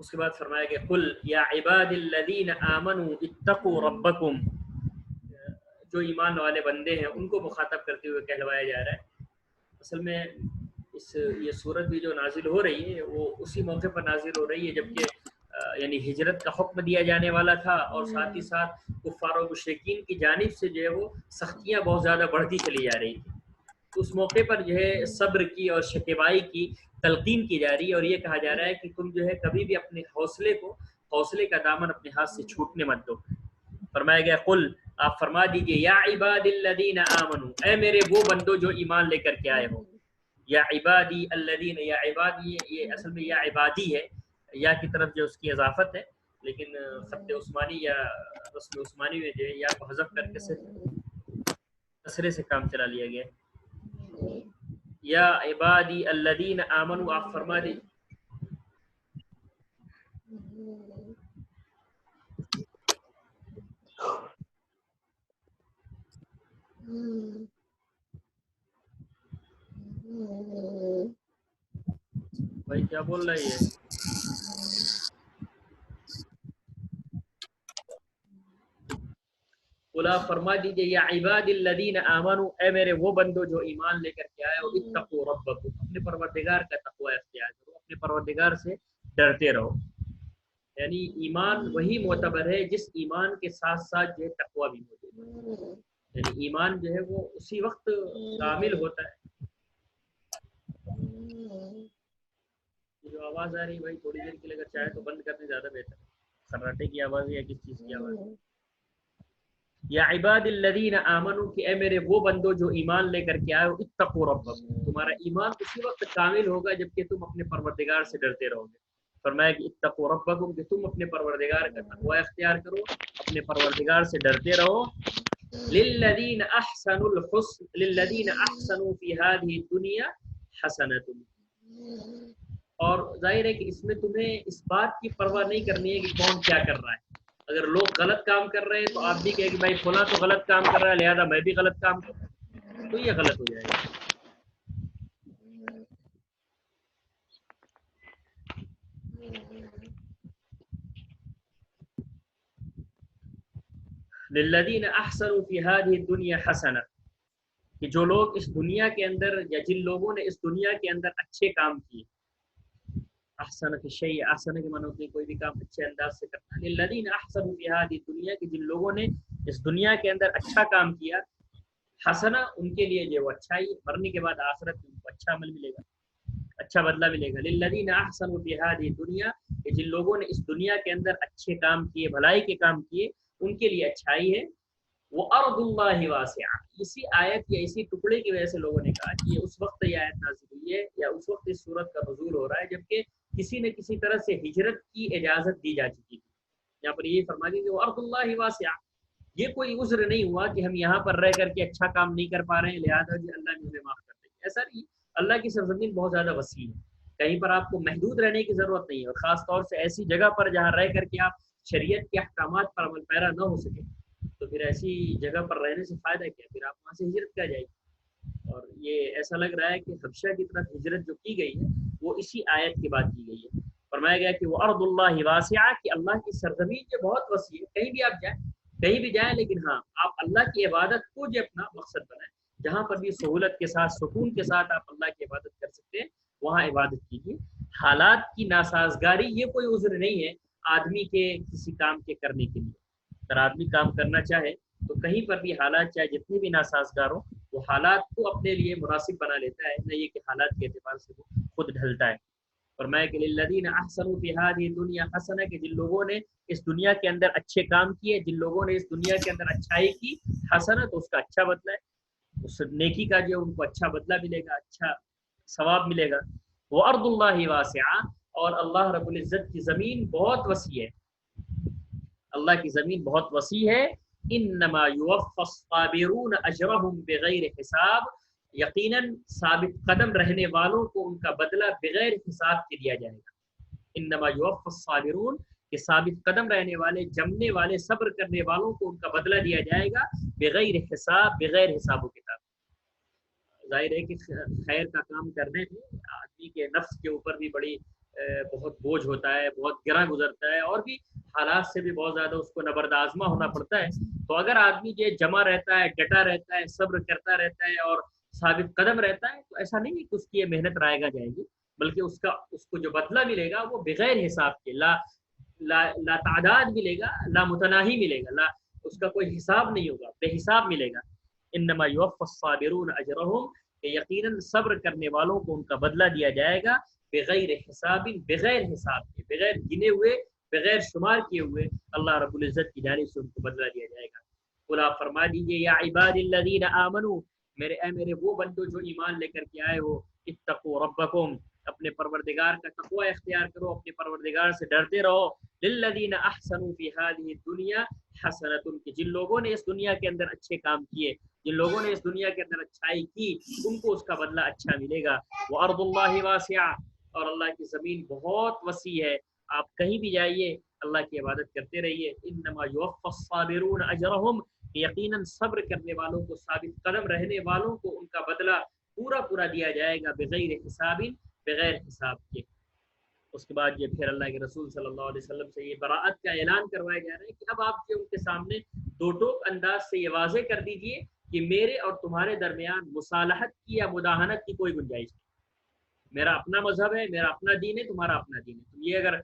اس کے بعد فرمایا کہ قل یا عباد الذین آمنوا اتقوا ربکم، جو ایمان والے بندے ہیں ان کو مخاطب کرتے ہوئے کہلوایا جا رہا ہے۔ اصل میں یہ صورت بھی جو نازل ہو رہی ہے وہ اسی موقع پر نازل ہو رہی ہے جبکہ یعنی ہجرت کا حکم دیا جانے والا تھا، اور ساتھ ہی ساتھ کفار و مشرکین کی جانب سے جو ہے وہ سختیاں بہت زیادہ بڑھتی چلی جا رہی تھی۔ اس موقع پر جو ہے صبر کی اور شکیبائی کی تلقین کی جا رہی ہے، اور یہ کہا جا رہا ہے کہ تم جو ہے کبھی بھی اپنے حوصلے کا دامن اپنے ہاتھ سے چھوٹنے مت دو۔ فرمایا گیا قل، آپ فرما دیجئے یا عباد الذین آمنوا، اے میرے وہ بندو جو ایمان لے کر کے آئے ہو۔ یا عبادی الذین، یا عبادی یہ اصل میں یا عبادی ہے، یا کی طرف جو اس کی اضافت ہے، لیکن خط عثمانی یا رسم عثمانی میں جو ہے یا کو حذف کر کے صرف کسرے سے کام چلا لیا گیا۔ یا عبادی الذین آمنوا، آپ فرما دیجئے بھائی کیا بول رہا ہے بولا فرما دیجئے یا عباد الذین آمنوا، اے میرے وہ بندو جو ایمان لے کر کے آئے ہو، اتقوا ربکم، اپنے پروردگار کا تقوی اختیار کرو، اپنے پروردگار سے ڈرتے رہو۔ یعنی ایمان وہی معتبر ہے جس ایمان کے ساتھ ساتھ جو ہے تقوی بھی موجود ہے، یعنی ایمان جو ہے وہ اسی وقت کامل ہوتا ہے۔ جو آواز آ رہی بھائی تھوڑی دیر کے لیے اگر چاہے تو بند کرنے زیادہ بہتر ہے، خراٹے کی آواز یا کس چیز کی آواز؟ یا عباد الذین آمنوا، کہ اے میرے وہ بندو جو ایمان لے کر کے آئے ہو، اتقوا ربکم، تمہارا ایمان اسی وقت کامل ہوگا جبکہ تم اپنے پروردگار سے ڈرتے رہو گے۔ فرمایا کہ اتقوا ربکم، کہ تم اپنے پروردگار کا تقوی اختیار کرو، اپنے پروردگار سے ڈرتے رہو۔ للذین احسنوا الحسن، للذین احسنوا فی هذه الدنیا حسنۃ، اور ظاہر ہے کہ اس میں تمہیں اس بات کی پرواہ نہیں کرنی ہے کہ کون کیا کر رہا ہے۔ اگر لوگ غلط کام کر رہے ہیں تو آپ بھی کہیں کہ بھائی فلاں تو غلط کام کر رہا ہے لہذا میں بھی غلط کام کروں، تو یہ غلط ہو جائے گا۔ للذین احسنوا فی هذه الدنیا حسنہ، کہ جو لوگ اس دنیا کے اندر یا جن لوگوں نے اس دنیا کے اندر اچھے کام کیے، احسن فی الشیء، احسن کے معنی ہوتے ہیں کوئی بھی کام اچھے انداز سے کرنا۔ للذین احسنوا فی هذه الدنیا، کہ جن لوگوں نے اس دنیا کے اندر اچھا کام کیا، حسنہ ان کے لیے جو اچھائی، مرنے کے بعد آخرت میں ان کو اچھا عمل ملے گا، اچھا بدلہ ملے گا۔ للذین احسنوا فی هذه الدنیا، کہ جن لوگوں نے اس دنیا کے اندر اچھے کام کیے، بھلائی کے کام کیے، ان کے لیے اچھائی ہے۔ وہ ارض اللہ واسعہ، اسی آیت یا اسی ٹکڑے کی وجہ سے لوگوں نے کہا کہ یہ اس وقت یہ آیت نازل ہوئی ہے یا اس وقت اس صورت کا نزول ہو رہا ہے جبکہ کسی نے کسی طرح سے ہجرت کی اجازت دی جا چکی تھی۔ یہاں پر یہ فرما دی کہ وہ ارض اللہ واسعہ، یہ کوئی عذر نہیں ہوا کہ ہم یہاں پر رہ کر کے اچھا کام نہیں کر پا رہے ہیں لہٰذا جی اللہ نے ہمیں معاف کر دیں، ایسا نہیں۔ اللہ کی سرزمین بہت زیادہ وسیع ہے، کہیں پر آپ کو محدود رہنے کی ضرورت نہیں ہے، اور خاص طور سے ایسی جگہ پر جہاں رہ کر کے آپ شریعت کے احکامات پر عمل پیرا نہ ہو سکے تو پھر ایسی جگہ پر رہنے سے فائدہ کیا، پھر آپ وہاں سے ہجرت کیا جائے گی۔ اور یہ ایسا لگ رہا ہے کہ حبشہ کی طرف ہجرت جو کی گئی ہے وہ اسی آیت کے بعد کی گئی ہے۔ فرمایا گیا کہ وہ ارض اللہ واسعہ، کہ اللہ کی سرزمین جو بہت وسیع ہے، کہیں بھی آپ جائیں، کہیں بھی جائیں، لیکن ہاں آپ اللہ کی عبادت کو جو اپنا مقصد بنائیں، جہاں پر بھی سہولت کے ساتھ سکون کے ساتھ آپ اللہ کی عبادت کر سکتے ہیں وہاں عبادت کیجیے۔ حالات کی ناسازگاری یہ کوئی عذر نہیں ہے آدمی کے کسی کام کے کرنے کے لیے۔ اگر آدمی کام کرنا چاہے تو کہیں پر بھی حالات چاہے جتنے بھی ناسازگار ہوں وہ حالات کو اپنے لیے مناسب بنا لیتا ہے، نہ یہ کہ حالات کے اعتبار سے وہ خود ڈھلتا ہے۔ فرمایا کہ للذین احسنوا فی هذه الدنیا حسنہ، کہ جن لوگوں نے اس دنیا کے اندر اچھے کام کیے، جن لوگوں نے اس دنیا کے اندر اچھائی کی، حسنہ تو اس کا اچھا بدلہ ہے، اس نیکی کا جو ان کو اچھا بدلہ ملے گا، اچھا ثواب ملے گا۔ وَأَرْضُ اللَّهِ وَاسِعَةٌ، اور اللہ رب العزت کی زمین بہت وسیع ہے، اللہ کی زمین بہت وسیع ہے. انما یوفی الصابرون اجرهم بغیر حساب، یقیناً ثابت قدم رہنے والوں کو ان کا بدلہ بغیر حساب کے دیا جائے گا. انما یوفی الصابرون، کہ ثابت قدم رہنے والے، جمنے والے، صبر کرنے والوں کو ان کا بدلہ دیا جائے گا بغیر حساب، بغیر حساب و کتاب. ظاہر ہے کہ خیر کا کام کرنے میں آدمی کے نفس کے اوپر بھی بڑی بہت بوجھ ہوتا ہے، بہت گراں گزرتا ہے، اور بھی حالات سے بھی بہت زیادہ اس کو نبردآزما ہونا پڑتا ہے. تو اگر آدمی جو جمع رہتا ہے، ڈٹا رہتا ہے، صبر کرتا رہتا ہے اور ثابت قدم رہتا ہے، تو ایسا نہیں ہے کہ اس کی یہ محنت رائے جائے گی، بلکہ اس کو جو بدلہ ملے گا وہ بغیر حساب کے، لا تعداد ملے گا، لا متناہی ملے گا، اس کا کوئی حساب نہیں ہوگا، بے حساب ملے گا. انما یوفی الصابرون اجرهم، کہ یقیناً صبر کرنے والوں کو ان کا بدلہ دیا جائے گا بغیر حساب، بغیر حساب کے، بغیر گنے ہوئے، بغیر شمار کیے ہوئے اللہ رب العزت کی جانب سے ان کو بدلہ دیا جائے گا. قل آپ فرما دیجیے یا عباد الذین آمنوا، میرے وہ بندو جو ایمان لے کر کے آئے ہو، اتقوا ربکم، اپنے پروردگار کا تقوی اختیار کرو، اپنے پروردگار سے ڈرتے رہو. للذین احسنوا فی هذه الدنیا حسنۃ، کہ جن لوگوں نے اس دنیا کے اندر اچھے کام کیے، جن لوگوں نے اس دنیا کے اندر اچھائی کی، ان کو اس کا بدلہ اچھا ملے گا. وارض اللہ واسعہ، اور اللہ کی زمین بہت وسیع ہے، آپ کہیں بھی جائیے اللہ کی عبادت کرتے رہیے. انما یوفی الصابرون اجرهم، یقیناً صبر کرنے والوں کو، ثابت قدم رہنے والوں کو ان کا بدلہ پورا پورا دیا جائے گا بغیر حساب، بغیر حساب کے. اس کے بعد یہ پھر اللہ کے رسول صلی اللہ علیہ وسلم سے یہ براءت کا اعلان کروایا جا رہا ہے کہ اب آپ ان کے سامنے دو ٹوک انداز سے یہ واضح کر دیجئے کہ میرے اور تمہارے درمیان مصالحت کی یا مداہنت کی کوئی گنجائش نہیں. میرا اپنا مذہب ہے، میرا اپنا دین ہے، تمہارا اپنا دین ہے. تم یہ اگر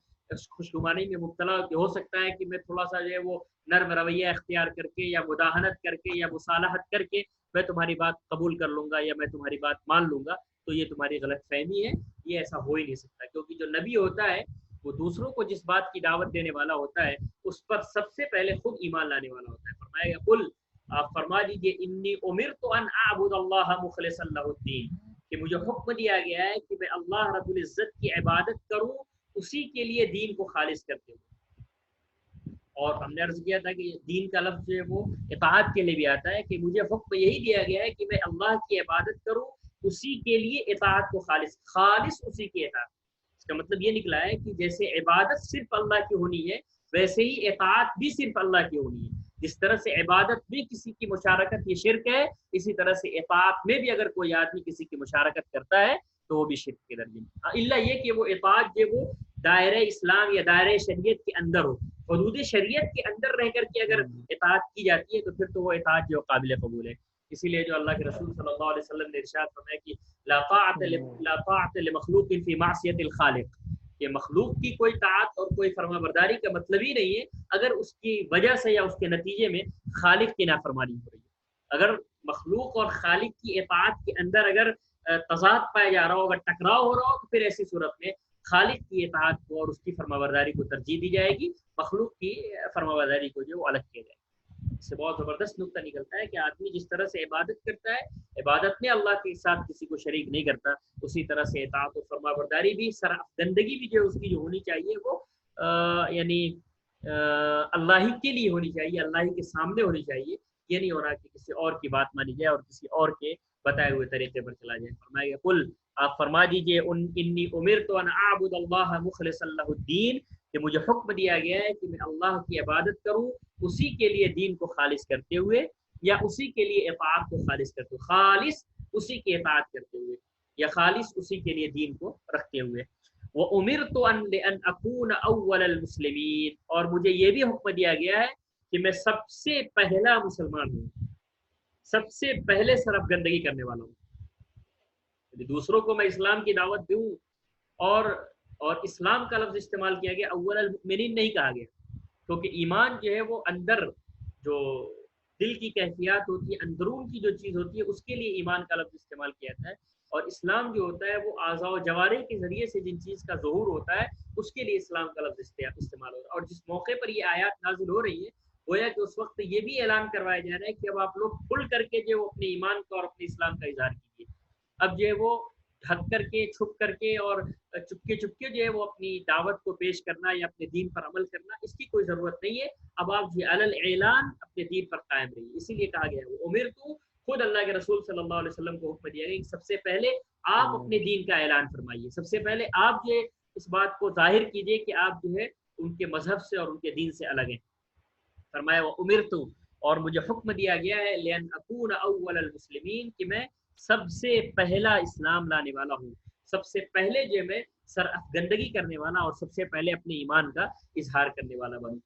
خوشگمانی میں مبتلا ہو سکتا ہے کہ میں تھوڑا سا جو ہے وہ نرم رویہ اختیار کر کے یا مداہنت کر کے یا مصالحت کر کے میں تمہاری بات قبول کر لوں گا یا میں تمہاری بات مان لوں گا، تو یہ تمہاری غلط فہمی ہے. یہ ایسا ہو ہی نہیں سکتا، کیونکہ جو نبی ہوتا ہے وہ دوسروں کو جس بات کی دعوت دینے والا ہوتا ہے اس پر سب سے پہلے خود ایمان لانے والا ہوتا ہے. فرمائے گا قل، آپ فرما دیجئے انی امرت ان اعبد اللہ مخلصا لہ الدین، کہ مجھے حکم دیا گیا ہے کہ میں اللہ رب العزت کی عبادت کروں اسی کے لیے دین کو خالص کرتے ہوئے. اور ہم نے عرض کیا تھا کہ دین کا لفظ جو ہے وہ اطاعت کے لیے بھی آتا ہے، کہ مجھے حکم یہی دیا گیا ہے کہ میں اللہ کی عبادت کروں اسی کے لیے، اطاعت کو خالص اسی کی اطاعت. اس کا مطلب یہ نکلا ہے کہ جیسے عبادت صرف اللہ کی ہونی ہے ویسے ہی اطاعت بھی صرف اللہ کی ہونی ہے. جس طرح سے عبادت میں کسی کی مشارکت یہ شرک ہے، اسی طرح سے اطاعت میں بھی اگر کوئی آدمی کسی کی مشارکت کرتا ہے تو وہ بھی شرک کے درجے میں، الا یہ کہ وہ اطاعت جو وہ دائرہ اسلام یا دائرہ شریعت کے اندر ہو، حدود شریعت کے اندر رہ کر کے اگر اطاعت کی جاتی ہے تو پھر تو وہ اطاعت جو قابل قبول ہے. اسی لیے جو اللہ کے رسول صلی اللہ علیہ وسلم نے ارشاد فرمایا کہ لا طاعت لمخلوق فی معصیت الخالق، کہ مخلوق کی کوئی طاعت اور کوئی فرما برداری کا مطلب ہی نہیں ہے اگر اس کی وجہ سے یا اس کے نتیجے میں خالق کی نافرمانی ہو رہی ہے. اگر مخلوق اور خالق کی اطاعت کے اندر اگر تضاد پایا جا رہا ہو، اگر ٹکراؤ ہو رہا ہو، تو پھر ایسی صورت میں خالق کی اطاعت کو اور اس کی فرما برداری کو ترجیح دی جائے گی، مخلوق کی فرما برداری کو جو الگ کیا جائے گا. اس سے بہت زبردست نقطہ نکلتا ہے کہ آدمی جس طرح سے عبادت کرتا ہے، عبادت میں اللہ کے ساتھ کسی کو شریک نہیں کرتا، اسی طرح سے اطاعت و فرما برداری بھی، گندگی بھی جو اس کی جو ہونی چاہیے وہ یعنی اللہ ہی کے لیے ہونی چاہیے، اللہ ہی کے سامنے ہونی چاہیے. یہ نہیں ہو رہا کہ کسی اور کی بات مانی جائے اور کسی اور کے بتائے ہوئے طریقے پر چلا جائے. فرمائے گا قل، آپ فرما دیجئے انی امرت ان اعبد اللہ مخلصا لہ الدین، کہ مجھے حکم دیا گیا ہے کہ میں اللہ کی عبادت کروں اسی کے لیے دین کو خالص کرتے ہوئے، یا اسی کے لیے اطاعت کو خالص کرتے ہوئے، خالص اسی کی اطاعت کرتے ہوئے یا خالص اسی کے لیے دین کو رکھتے ہوئے. وَأُمِرْتُ أَنْ أَكُونَ أَوَّلَ الْمُسْلِمِينَ، اور مجھے یہ بھی حکم دیا گیا ہے کہ میں سب سے پہلا مسلمان ہوں، سب سے پہلے سرف گندگی کرنے والا ہوں. دوسروں کو میں اسلام کی دعوت دوں، اور اسلام کا لفظ استعمال کیا گیا، اول المؤمنین نہیں کہا گیا، کیونکہ ایمان جو ہے وہ اندر جو دل کی کیفیات ہوتی ہے، اندرون کی جو چیز ہوتی ہے، اس کے لیے ایمان کا لفظ استعمال کیا جاتا ہے. اور اسلام جو ہوتا ہے وہ اعضاء و جوارح کے ذریعے سے جن چیز کا ظہور ہوتا ہے اس کے لیے اسلام کا لفظ استعمال ہوتا ہے. اور جس موقع پر یہ آیات نازل ہو رہی ہے گویا کہ اس وقت یہ بھی اعلان کروایا جا رہا ہے کہ اب آپ لوگ کھل کر کے جو اپنے ایمان کا اور اپنے اسلام کا اظہار کیجیے. اب جو ہے وہ ڈھک کر کے چھپ کر کے اور چپکے چپکے جو ہے وہ اپنی دعوت کو پیش کرنا یا اپنے دین پر عمل کرنا، اس کی کوئی ضرورت نہیں ہے۔ اب آپ جی علی الاعلان اپنے دین پر قائم رہیے، اسی لیے کہا گیا وہ امیر تو، خود اللہ کے رسول صلی اللہ علیہ وسلم کو حکم دیا گیا کہ سب سے پہلے آپ اپنے دین کا اعلان فرمائیے، سب سے پہلے آپ جو اس بات کو ظاہر کیجئے کہ آپ جو ہے ان کے مذہب سے اور ان کے دین سے الگ ہیں۔ فرمایا وہ امرت، اور مجھے حکم دیا گیا ہے لین اکون اول المسلمین، کہ میں سب سے پہلا اسلام لانے والا ہوں، سب سے پہلے جو میں سر افگندگی کرنے والا اور سب سے پہلے اپنے ایمان کا اظہار کرنے والا بنوں۔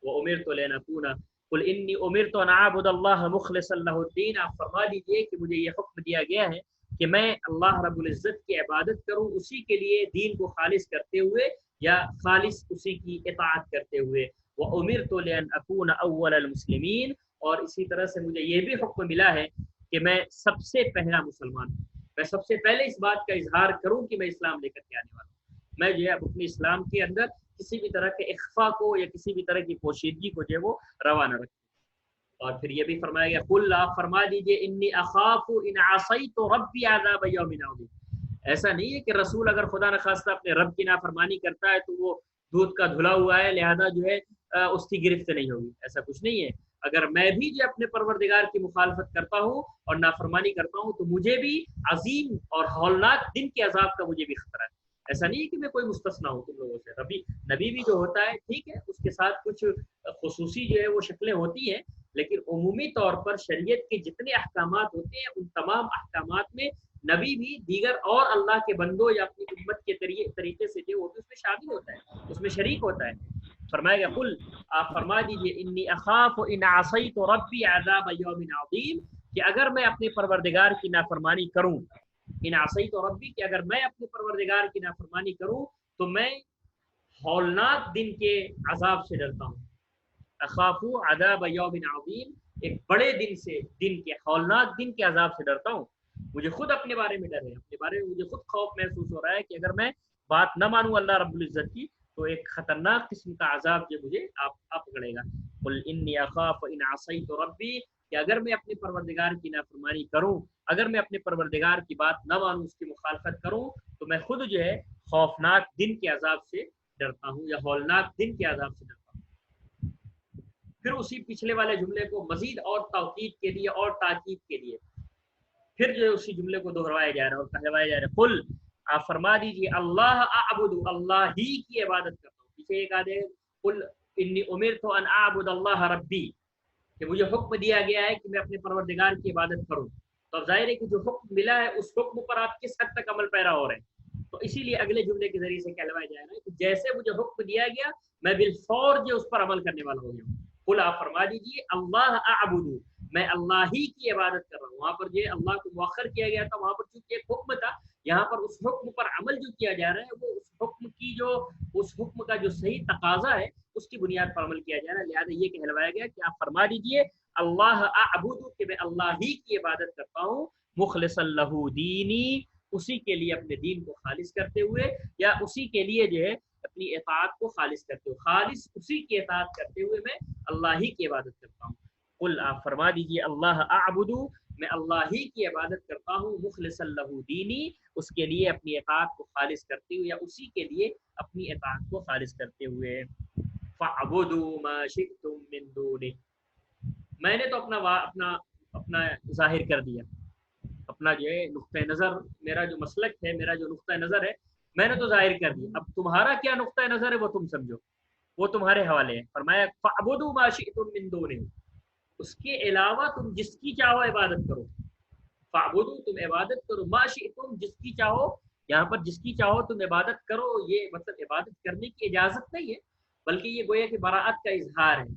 وہ امرت لین اکون قل انی امرت ان اعبد اللہ مخلصا لہ الدین، آپ فرما دیجئے کہ مجھے یہ حکم دیا گیا ہے کہ میں اللہ رب العزت کی عبادت کروں، اسی کے لیے دین کو خالص کرتے ہوئے یا خالص اسی کی اطاعت کرتے ہوئے۔ وَأُمِرْتُ لِأَنْ أَكُونَ أَوَّلَ الْمُسْلِمِينَ، اور اسی طرح سے مجھے یہ بھی حکم ملا ہے کہ میں سب سے پہلا مسلمان ہوں، میں سب سے پہلے اس بات کا اظہار کروں کہ میں اسلام لے کر کے آنے والا ہوں۔ میں جو ہے اپنے اسلام کے اندر کسی بھی طرح کے اخفا کو یا کسی بھی طرح کی پوشیدگی کو جو ہے وہ روا نہ رکھوں۔ اور پھر یہ بھی فرمایا گیا قل، آپ فرما دیجئے انی اخاف ان عصیت ربی عذاب یوم عظیم۔ ایسا نہیں ہے کہ رسول اگر خدا نخواستہ اپنے رب کی نافرمانی کرتا ہے تو وہ دودھ کا دھلا ہوا ہے لہذا جو ہے اس کی گرفت نہیں ہوگی، ایسا کچھ نہیں ہے۔ اگر میں بھی جو اپنے پروردگار کی مخالفت کرتا ہوں اور نافرمانی کرتا ہوں تو مجھے بھی عظیم اور ہولناک دن کے عذاب کا مجھے بھی خطرہ ہے۔ ایسا نہیں ہے کہ میں کوئی مستثنا ہوں تم لوگوں سے۔ نبی بھی جو ہوتا ہے ٹھیک ہے، اس کے ساتھ کچھ خصوصی جو ہے وہ شکلیں ہوتی ہیں، لیکن عمومی طور پر شریعت کے جتنے احکامات ہوتے ہیں ان تمام احکامات میں نبی بھی دیگر اور اللہ کے بندوں یا اپنی امت کے طریقے سے جو وہ بھی اس میں شامل ہوتا ہے، اس میں شریک ہوتا ہے۔ فرمائے گا قل، آپ فرما دیجئے انی اخاف ان عصیت ربی عذاب یوم عظیم، کہ اگر میں اپنے پروردگار کی نافرمانی کروں، ان عصیت ربی، کہ اگر میں اپنے پروردگار کی نافرمانی کروں تو میں ہولناک دن کے عذاب سے ڈرتا ہوں۔ اخاف عذاب یوم عظیم، ایک بڑے دن سے، دن کے ہولناک دن کے عذاب سے ڈرتا ہوں۔ مجھے خود اپنے بارے میں ڈر ہے، اپنے بارے میں مجھے خود خوف محسوس ہو رہا ہے کہ اگر میں بات نہ مانوں اللہ رب العزت کی تو ایک خطرناک قسم کا عذاب جو مجھے آپ پکڑے گا۔ قل انی اخاف ان عصیت ربی، کہ اگر میں اپنے پروردگار کی نافرمانی کروں، اگر میں اپنے پروردگار کی بات نہ مانوں، اس کی مخالفت کروں، تو میں خود جو ہے خوفناک دن کے عذاب سے ڈرتا ہوں یا ہولناک دن کے عذاب سے ڈرتا ہوں۔ پھر اسی پچھلے والے جملے کو مزید اور توقید کے لیے اور تاکید کے لیے پھر جو ہے اسی جملے کو دہرایا جا رہا ہے اور کہوایا جا رہا ہے قل، آپ فرما دیجیے اللہ اعبد، اللہ ہی کی عبادت کرتا ہوں۔ پیچھے ایک آدھے قل انی امرت ان اعبد اللہ ربی، کہ مجھے حکم دیا گیا ہے کہ میں اپنے پروردگار کی عبادت کروں، تو اب ظاہر ہے کہ جو حکم ملا ہے اس حکم پر آپ کس حد تک عمل پیرا ہو رہے ہیں، تو اسی لیے اگلے جملے کے ذریعے سے کہلوایا جا رہا ہے کہ جیسے مجھے حکم دیا گیا میں بالفور جو اس پر عمل کرنے والا ہو گیا ہوں۔ قل، آپ فرما دیجیے اللہ اعبد، میں اللہ ہی کی عبادت کر رہا ہوں۔ وہاں پر جو اللہ کو مؤخر کیا گیا تھا، وہاں پر چونکہ ایک حکم تھا، یہاں پر اس حکم پر عمل جو کیا جا رہا ہے وہ اس حکم کا جو صحیح تقاضا ہے اس کی بنیاد پر عمل کیا جا رہا ہے۔ لہٰذا یہ کہلوایا گیا کہ آپ فرما دیجئے اللہ اعبد، کہ میں اللہ ہی کی عبادت کرتا ہوں، مخلصا لہ دینی، اسی کے لیے اپنے دین کو خالص کرتے ہوئے، یا اسی کے لیے جو ہے اپنی اطاعت کو خالص کرتے ہوئے، خالص اسی کی اطاعت کرتے ہوئے میں اللہ ہی کی عبادت کرتا ہوں۔ قل، آپ فرما دیجئے اللہ اعبد، میں اللہ ہی کی عبادت کرتا ہوں، مخلصا لہ دینی، اس کے لیے اپنی اطاعت کو خالص کرتے ہوئے یا اسی کے لیے اپنی اطاعت کو خالص کرتے ہوئے۔ فاعبدوا ما شئتم من دونہ، میں نے تو اپنا ظاہر کر دیا، اپنا جو ہے نقطہ نظر، میرا جو مسلک ہے، میرا جو نقطہ نظر ہے میں نے تو ظاہر کر دیا، اب تمہارا کیا نقطہ نظر ہے وہ تم سمجھو، وہ تمہارے حوالے ہے۔ فرمایا فاعبدوا ما شئتم من دونہ، اس کے علاوہ تم جس کی چاہو عبادت کرو، فاعبدوا، تم عبادت کرو، ما شئتم، جس کی چاہو، یہاں پر جس کی چاہو تم عبادت کرو، یہ مطلب عبادت کرنے کی اجازت نہیں ہے بلکہ یہ گویا کہ براءت کا اظہار ہے۔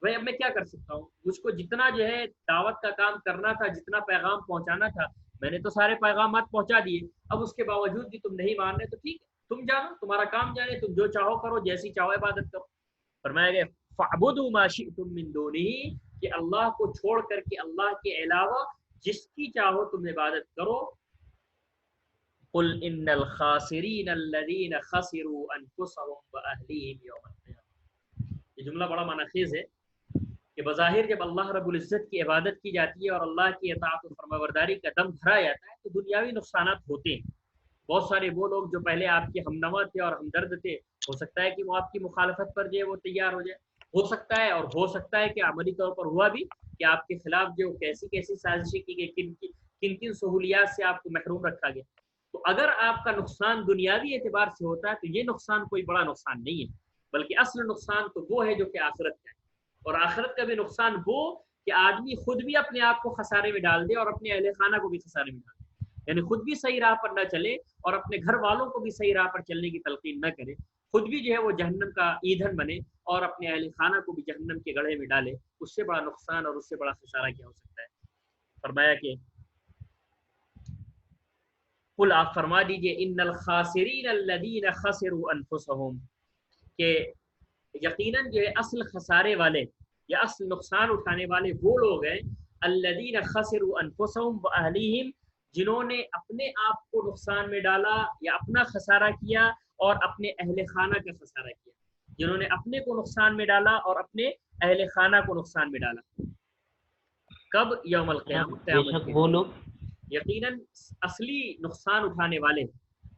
بھائی اب میں کیا کر سکتا ہوں، مجھ کو جتنا جو ہے دعوت کا کام کرنا تھا، جتنا پیغام پہنچانا تھا میں نے تو سارے پیغامات پہنچا دیے، اب اس کے باوجود بھی تم نہیں مان رہے تو ٹھیک ہے، تم جانو، تمہارا کام جانے، تم جو چاہو کرو، جیسی چاہو عبادت کرو۔ فرمایا گیا فاعبدوا ما شئتم من دونہ، کہ اللہ کو چھوڑ کر کے اللہ کے علاوہ جس کی چاہو تم عبادت کرو۔ قل ان الخاسرین الذین خسروا انفسهم واهلیہم یوم القیامہ، یہ جملہ بڑا معنی خیز ہے کہ بظاہر جب اللہ رب العزت کی عبادت کی جاتی ہے اور اللہ کی اطاعت و فرمانبرداری کا دم بھرا جاتا ہے تو دنیاوی نقصانات ہوتے ہیں، بہت سارے وہ لوگ جو پہلے آپ کے ہمنوا تھے اور ہمدرد تھے، ہو سکتا ہے کہ وہ آپ کی مخالفت پر جو ہے وہ تیار ہو جائے، ہو سکتا ہے اور ہو سکتا ہے کہ عملی طور پر ہوا بھی کہ آپ کے خلاف جو کیسی کیسی سازشیں کی گئی، کن کن سہولیات سے آپ کو محروم رکھا گیا۔ تو اگر آپ کا نقصان دنیاوی اعتبار سے ہوتا ہے تو یہ نقصان کوئی بڑا نقصان نہیں ہے، بلکہ اصل نقصان تو وہ ہے جو کہ آخرت کا ہے، اور آخرت کا بھی نقصان وہ کہ آدمی خود بھی اپنے آپ کو خسارے میں ڈال دے اور اپنے اہل خانہ کو بھی خسارے میں ڈال دے، یعنی خود بھی صحیح راہ پر نہ چلے اور اپنے گھر والوں کو بھی صحیح راہ پر چلنے کی تلقین نہ کرے، خود بھی جو ہے وہ جہنم کا ایندھن بنے اور اپنے اہل خانہ کو بھی جہنم کے گڑھے میں ڈالے، اس سے بڑا نقصان اور اس سے بڑا خسارہ کیا ہو سکتا ہے؟ فرمایا کہ قل آپ فرما دیجئے ان الخاسرین الذین خسروا انفسهم، کہ یقیناً جو ہے اصل خسارے والے یا اصل نقصان اٹھانے والے وہ لوگ ہیں الذین خسروا انفسهم واہلیہم، جنہوں نے اپنے آپ کو نقصان میں ڈالا یا اپنا خسارہ کیا اور اپنے اہل خانہ کا خسارہ کیا، جنہوں نے اپنے کو نقصان میں ڈالا اور اپنے اہل خانہ کو نقصان میں ڈالا، کب؟ یوم القیامت، بے قیامت شک کے وہ دن۔ لوگ یقیناً اصلی نقصان اٹھانے والے،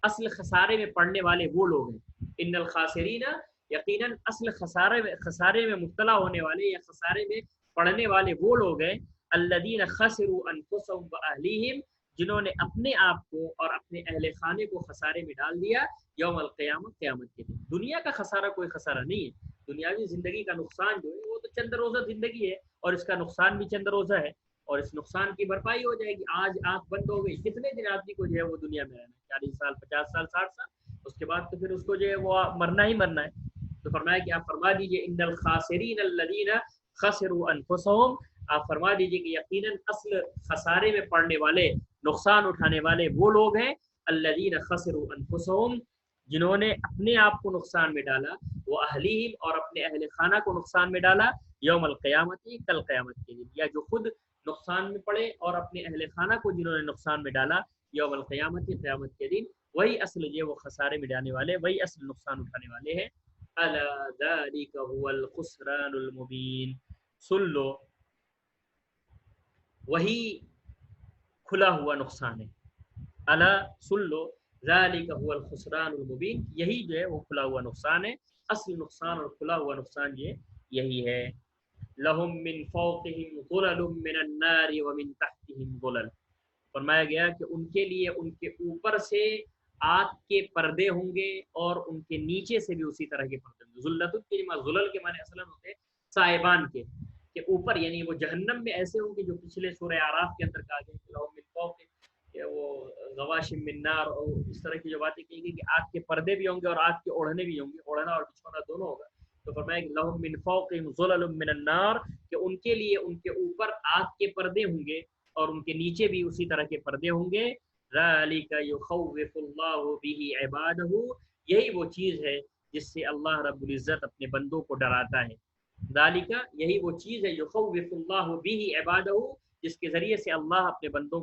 اصل خسارے میں پڑنے والے وہ لوگ ہیں، ان الخاسرین، یقیناً اصل خسارے میں مبتلا ہونے والے یا خسارے میں پڑنے والے وہ لوگ ہیں الذین خسروا انفسهم واہلیہم، جنہوں نے اپنے آپ کو اور اپنے اہل خانے کو خسارے میں ڈال دیا یوم القیامت، قیامت کے دن۔ دنیا کا خسارہ کوئی خسارہ نہیں ہے، دنیاوی زندگی کا نقصان جو ہے وہ تو چند روزہ زندگی ہے اور اس کا نقصان بھی چند روزہ ہے، اور اس نقصان کی بھرپائی ہو جائے گی۔ آج آنکھ بند ہو گئی، کتنے دن آدمی کو جو ہے وہ دنیا میں رہنا ہے؟ 40 سال، 50 سال، 60 سال، اس کے بعد تو پھر اس کو جو ہے وہ مرنا ہی مرنا ہے۔ تو فرمایا کہ آپ فرما دیجئے ان الخاسرین الذین خسروا انفسهم، آپ فرما دیجئے کہ یقیناً اصل خسارے میں پڑنے والے، نقصان اٹھانے والے وہ لوگ ہیں الذین خسروا انفسهم، جنہوں نے اپنے آپ کو نقصان میں ڈالا، وہ اہلیہم، اور اپنے اہل خانہ کو نقصان میں ڈالا یوم القیامت، کل قیامت کے دن، یا جو خود نقصان میں پڑے اور اپنے اہل خانہ کو جنہوں نے نقصان میں ڈالا یوم القیامت، قیامت کے دن، وہی اصل یہ وہ خسارے میں ڈالنے والے، وہی اصل نقصان اٹھانے والے ہیں۔ الا ذلک هو الخسران المبین، سن لو وہی کھلا ہوا نقصان ہے، الا سن لو ذالک هو الخسران المبین، یہی جو ہے وہ کھلا ہوا نقصان ہے، اصل نقصان اور کھلا ہوا نقصان یہی ہے۔ لہم من فوقہم ظلل من النار ومن تحتہم ظلل، فرمایا گیا کہ ان کے لیے ان کے اوپر سے آگ کے پردے ہوں گے اور ان کے نیچے سے بھی اسی طرح کے پردے ہوں گے۔ ذلت کے ظلل کے معنی اصلا ہوتے ہیں صائبان کے، کہ اوپر، یعنی وہ جہنم میں ایسے ہوں گے جو پچھلے سورہ اعراف کے اندر کہا گیا کہ لہم من فوق، کہ وہ غواشم من نار، اور اس طرح کی جو باتیں کہی گئی کہ آگ کے پردے بھی ہوں گے اور آگ کے اوڑھنے بھی ہوں گے، اوڑھنا اور بچھونا دونوں ہوگا۔ تو فرمایا کہ لہم من فوقہم ظلل من النار، کہ ان کے لیے ان کے اوپر آگ کے پردے ہوں گے اور ان کے نیچے بھی اسی طرح کے پردے ہوں گے۔ ذالک یخوف اللہ بہ عبادہ، یہی وہ چیز ہے جس سے اللہ رب العزت اپنے بندوں کو ڈراتا ہے۔ ذالک، یہی وہ چیز ہے یخوف اللہ بہ عبادہ، جس کے ذریعے سے اللہ اپنے بندوں